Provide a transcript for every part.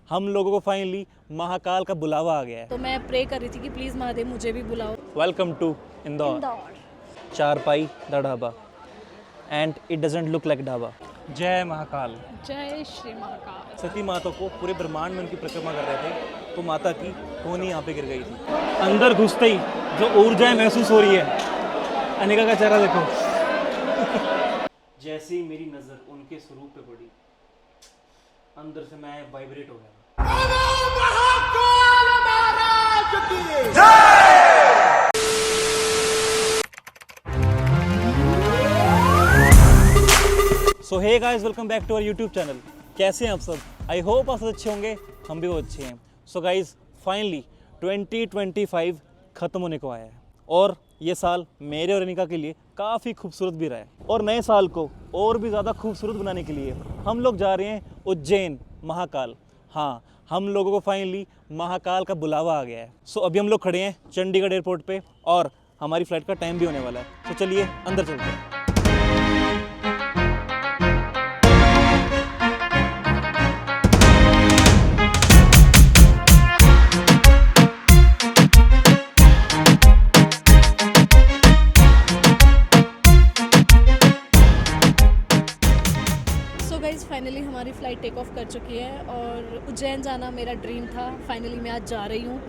हम लोगों को फाइनली महाकाल का बुलावा आ गया है। तो मैं प्रे कर रही थी कि प्लीज़ महादेव मुझे भी बुलाओ। वेलकम टू इंदौर, चारपाई the dhaba and it doesn't look like dhaba. जय महाकाल। जय श्री महाकाल। सती माता को पूरे ब्रह्मांड में उनकी परिक्रमा कर रहे थे तो माता की कोहनी यहाँ पे गिर गई थी। अंदर घुसते ही जो ऊर्जाएं महसूस हो रही है, अनिका का चेहरा देखो। जैसे ही मेरी नजर उनके स्वरूप पे पड़ी, अंदर से मैं वाइब्रेट हो गया। So hey guys, welcome back to our YouTube channel. कैसे हैं आप सब? आई होप आप सब अच्छे होंगे, हम भी बहुत अच्छे हैं। सो गाइस, फाइनली 2025 खत्म होने को आया है और ये साल मेरे और अनिका के लिए काफ़ी खूबसूरत भी रहा है। और नए साल को और भी ज़्यादा खूबसूरत बनाने के लिए हम लोग जा रहे हैं उज्जैन महाकाल। हाँ, हम लोगों को फाइनली महाकाल का बुलावा आ गया है। सो अभी हम लोग खड़े हैं चंडीगढ़ एयरपोर्ट पे और हमारी फ़्लाइट का टाइम भी होने वाला है। तो चलिए अंदर चलते हैं। फाइनली हमारी फ़्लाइट टेक ऑफ कर चुकी है और उज्जैन जाना मेरा ड्रीम था। फाइनली मैं आज जा रही हूँ।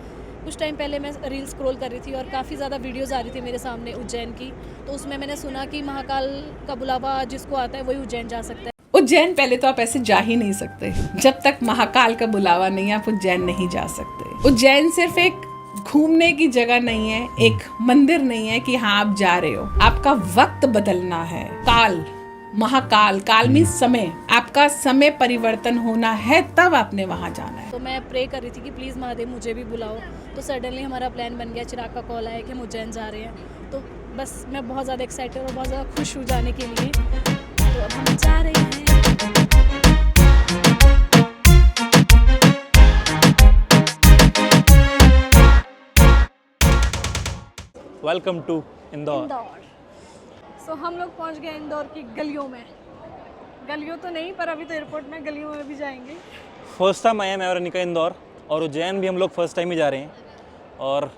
कुछ टाइम पहले मैं रील स्क्रॉल कर रही थी और काफ़ी ज़्यादा वीडियोज़ आ रही थी मेरे सामने उज्जैन की, तो उसमें मैंने सुना कि महाकाल का बुलावा जिसको आता है वही उज्जैन जा सकता है। उज्जैन पहले तो आप ऐसे जा ही नहीं सकते, जब तक महाकाल का बुलावा नहीं, आप उज्जैन नहीं जा सकते। उज्जैन सिर्फ एक घूमने की जगह नहीं है, एक मंदिर नहीं है कि हाँ आप जा रहे हो। आपका वक्त बदलना है। काल, महाकाल, काल मीन्स समय, आपका समय परिवर्तन होना है, तब आपने वहाँ जाना है। तो मैं प्रे कर रही थी कि प्लीज़ महादेव मुझे भी बुलाओ। तो सडनली हमारा प्लान बन गया, चिराग का कॉल आया कि हम उज्जैन जा रहे हैं। तो बस मैं बहुत ज़्यादा एक्साइटेड और बहुत ज़्यादा खुश हूँ जाने के लिए। तो अब हम जा रहे हैं। Welcome to Indore. सो हम लोग पहुंच गए इंदौर की गलियों में। गलियों तो नहीं, पर अभी तो एयरपोर्ट में गलियों में भी जाएंगे। फर्स्ट टाइम आया मैं और अनिका इंदौर, और उज्जैन भी हम लोग फर्स्ट टाइम ही जा रहे हैं। और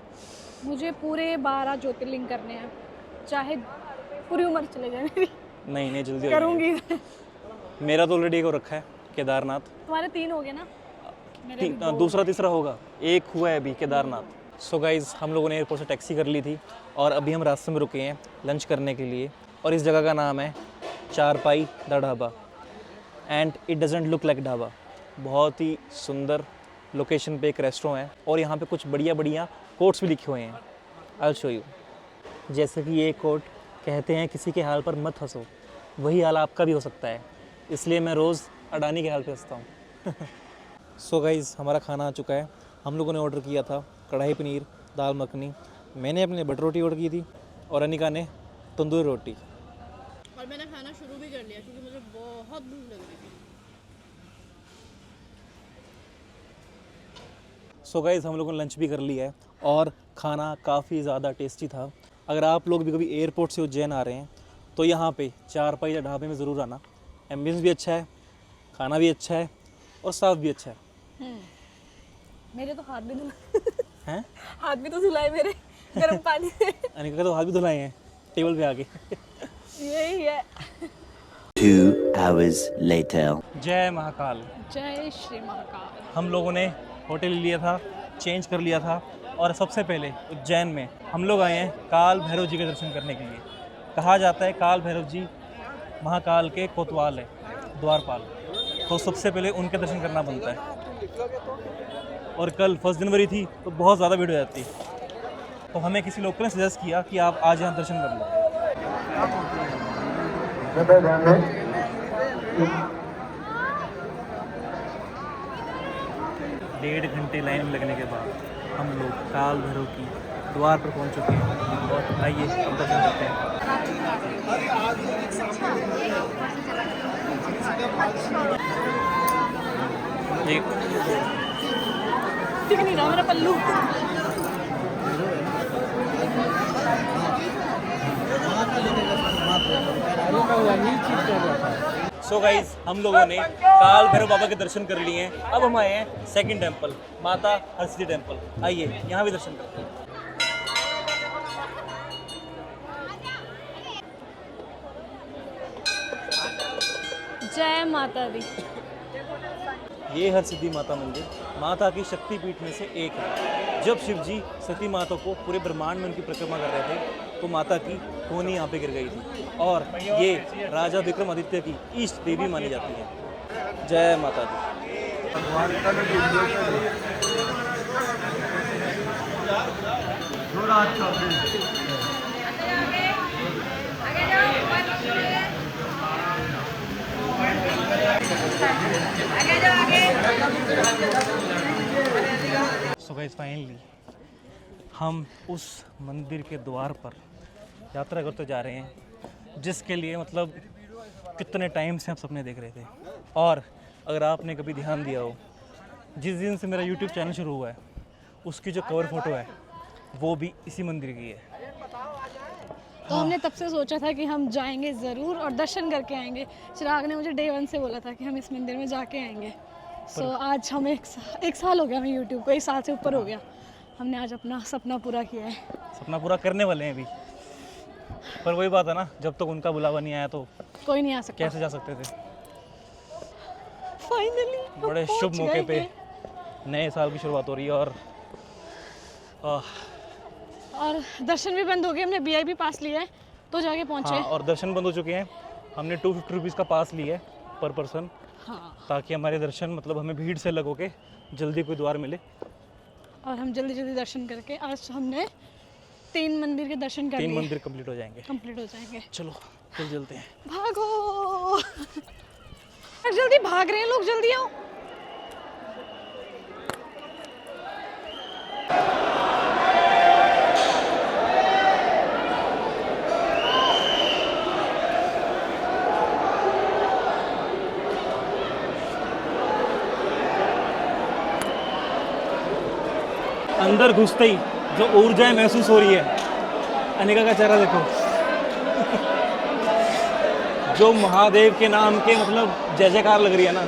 मुझे पूरे 12 ज्योतिर्लिंग करने हैं, चाहे पूरी उम्र चले जाए मेरी। नहीं जल्दी करूँगी। मेरा तो ऑलरेडी एक हो रखा है, केदारनाथ। तुम्हारे 3 हो गए ना? मेरे भी 2 दूसरा तीसरा होगा, एक हुआ है अभी, केदारनाथ। सो गाइज़, हम लोगों ने एयरपोर्ट से टैक्सी कर ली थी और अभी हम रास्ते में रुके हैं लंच करने के लिए। और इस जगह का नाम है चारपाई the dhaba and it doesn't look like dhaba. बहुत ही सुंदर लोकेशन पे एक रेस्टोरेंट है और यहाँ पे कुछ बढ़िया कोट्स भी लिखे हुए हैं। I will show you. जैसे कि ये कोट कहते हैं, किसी के हाल पर मत हंसो, वही हाल आपका भी हो सकता है, इसलिए मैं रोज़ अडानी के हाल पे हंसता हूँ। सो गाइज़, हमारा खाना आ चुका है। हम लोगों ने ऑर्डर किया था कढ़ाई पनीर, दाल मखनी। मैंने अपने बटर रोटी ऑर्डर की थी और अनिका ने तंदूरी रोटी। और मैंने खाना शुरू भी कर लिया क्योंकि मुझे बहुत भूख लग रही थी। सो गाइज़, हम लोगों ने लंच भी कर लिया है और खाना काफ़ी ज़्यादा टेस्टी था। अगर आप लोग भी कभी एयरपोर्ट से उज्जैन आ रहे हैं तो यहाँ पे चारपाई ढाबे में ज़रूर आना। एम्बियंस भी अच्छा है, खाना भी अच्छा है और स्टाफ भी अच्छा है। मेरे तो हाथ भी धुलाए हैं? हाथ भी तो धुलाए मेरे गर्म पानी से। अनिका के तो हाथ भी धुलाए हैं टेबल पे आके। यही है। 2 hours later. जय महाकाल। जय श्री महाकाल। हम लोगों ने होटल लिया था, चेंज कर लिया था और सबसे पहले उज्जैन में हम लोग आए हैं काल भैरव जी के दर्शन करने के लिए। कहा जाता है काल भैरव जी महाकाल के कोतवाल है, द्वारपाल, तो सबसे पहले उनके दर्शन करना बनता है। और कल 1 जनवरी थी तो बहुत ज़्यादा भीड़ हो जाती, तो हमें किसी लोकल ने सजेस्ट किया कि आप आज यहाँ दर्शन कर लो। 1.5 घंटे लाइन में लगने के बाद हम लोग काल भैरव की द्वार पर पहुँच चुके हैं और आइए अब दर्शन करते हैं। दिख नहीं रहा मेरा पल्लू। सो गाइज हम लोगों ने काल भैरव बाबा के दर्शन कर लिए हैं। अब हम आए हैं सेकंड टेंपल, माता हरसिद्धि टेंपल। आइए यहाँ भी दर्शन करते हैं। जय माता दी। ये हरसिद्धि माता मंदिर माता की शक्ति पीठ में से एक है। जब शिव जी सती माता को पूरे ब्रह्मांड में उनकी परिक्रमा कर रहे थे तो माता की होनी यहाँ पे गिर गई थी और ये राजा विक्रमादित्य की इष्ट देवी मानी जाती है। जय माता दी। सो गाइस फाइनली हम उस मंदिर के द्वार पर यात्रा करते जा रहे हैं जिसके लिए मतलब कितने टाइम से हम सपने देख रहे थे। और अगर आपने कभी ध्यान दिया हो, जिस दिन से मेरा YouTube चैनल शुरू हुआ है उसकी जो कवर फोटो है वो भी इसी मंदिर की है। तो हमने तब से सोचा था कि हम जाएंगे ज़रूर और दर्शन करके आएंगे। चिराग ने मुझे डे 1 से बोला था कि हम इस मंदिर में जाके आएंगे। सो आज हम एक साल हो गया हमें यूट्यूब को, 1 साल से ऊपर हो गया। हमने आज अपना सपना पूरा किया है। सपना पूरा करने वाले हैं अभी, पर वही बात है ना, जब तक उनका बुलावा नहीं आया तो कोई नहीं आ सकता। कैसे जा सकते थे। फाइनली बड़े शुभ मौके पे नए साल की शुरुआत हो रही है और दर्शन भी बंद हो गए। हमने VIP पास लिया है तो जाके पहुंचे। हाँ, और दर्शन बंद हो चुके हैं। हमने 250 रुपीज़ का पास लिया है पर पर्सन, हाँ, ताकि हमारे दर्शन मतलब हमें भीड़ से लगो के जल्दी कोई द्वार मिले और हम जल्दी जल्दी दर्शन करके आज हमने 3 मंदिर के दर्शन कर लिए। 3 मंदिर कंप्लीट हो जाएंगे। कंप्लीट हो जाएंगे। चलो फिर चलते हैं। भागो जल्दी, भाग रहे हैं लोग, जल्दी आओ। अंदर घुसते ही जो ऊर्जाएं महसूस हो रही है, अनिका का चेहरा देखो। जो महादेव के नाम के मतलब जय जयकार लग रही है ना,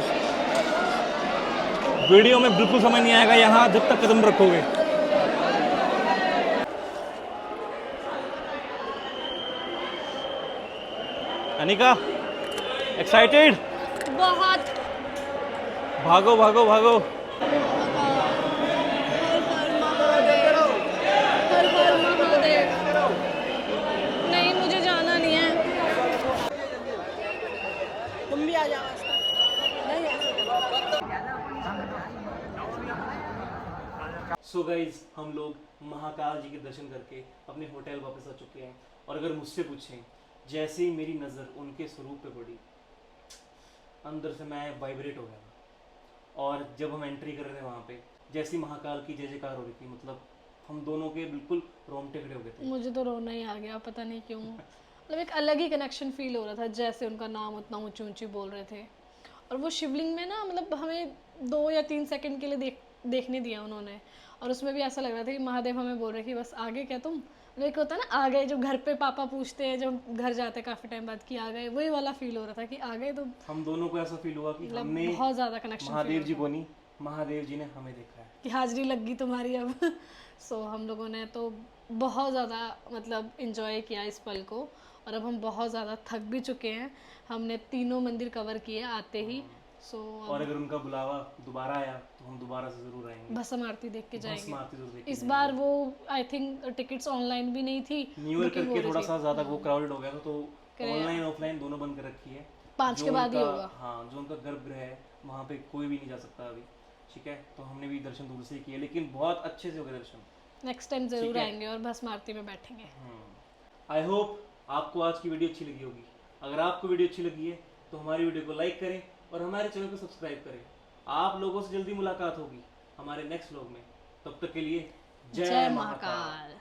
वीडियो में बिल्कुल समझ नहीं आएगा यहाँ जब तक कदम रखोगे। अनिका एक्साइटेड? बहुत। भागो भागो भागो। हर हर महादेव। नहीं, मुझे जाना नहीं है। तुम भी आ जाओ। सो गाइज हम लोग महाकाल जी के दर्शन करके अपने होटल वापस आ चुके हैं। और अगर मुझसे पूछें, जैसे ही मेरी नज़र उनके स्वरूप पे पड़ी, अंदर से मैं वाइब्रेट हो गया। और जब हम एंट्री कर रहे थे वहाँ पे, जैसी महाकाल की जय जयकार हो रही थी, मतलब हम दोनों के बिल्कुल रोंगटे खड़े हो गए थे। मुझे तो रोना ही आ गया, पता नहीं क्यों। मतलब एक अलग ही कनेक्शन फील हो रहा था, जैसे उनका नाम उतना ऊंची ऊंची बोल रहे थे। और वो शिवलिंग में ना, मतलब हमें 2 या 3 सेकंड के लिए देखने दिया उन्होंने। और उसमें भी ऐसा लग रहा था कि महादेव हमें बोल रहे कि बस आ गए क्या तुम। मतलब एक होता है ना, आ गए, जो घर पे पापा पूछते हैं जब घर जाते हैं काफ़ी टाइम बाद कि आ गए, वही वाला फील हो रहा था कि आ गए। तो हम दोनों को ऐसा फील हुआ कि हमने बहुत ज़्यादा कनेक्शन महादेव जी को नहीं, महादेव जी ने हमें देखा है कि हाजिरी लग गई तुम्हारी अब। सो हम लोगों ने तो बहुत ज़्यादा मतलब इन्जॉय किया इस पल को। और अब हम बहुत ज़्यादा थक भी चुके हैं। हमने 3 मंदिर कवर किए आते ही। सो और अगर उनका बुलावा दोबारा आया तो हम दोबारा से जरूर आएंगे। भस्म आरती देख के जाएंगे। भस्म आरती जरूर देख के इस बार वो आई थिंक टिकट्स ऑनलाइन भी नहीं थी, न्यू ईयर करके थोड़ा सा ज़्यादा वो क्राउडेड हो गया था, तो ऑनलाइन ऑफलाइन दोनों बंद कर रखी है। 5 के बाद ही होगा। हाँ, जो उनका गर्भगृह है वहाँ पे कोई भी नहीं जा सकता अभी, ठीक है। तो हमने भी दर्शन दूर से किए, लेकिन बहुत अच्छे से हो गए दर्शन। नेक्स्ट टाइम जरूर आएंगे और भस्म आरती में बैठेंगे। आई होप आपको आज की वीडियो अच्छी लगी होगी। अगर आपको वीडियो अच्छी लगी है तो हमारी वीडियो को लाइक करें और हमारे चैनल को सब्सक्राइब करें। आप लोगों से जल्दी मुलाकात होगी हमारे नेक्स्ट व्लॉग में। तब तक के लिए जय महाकाल।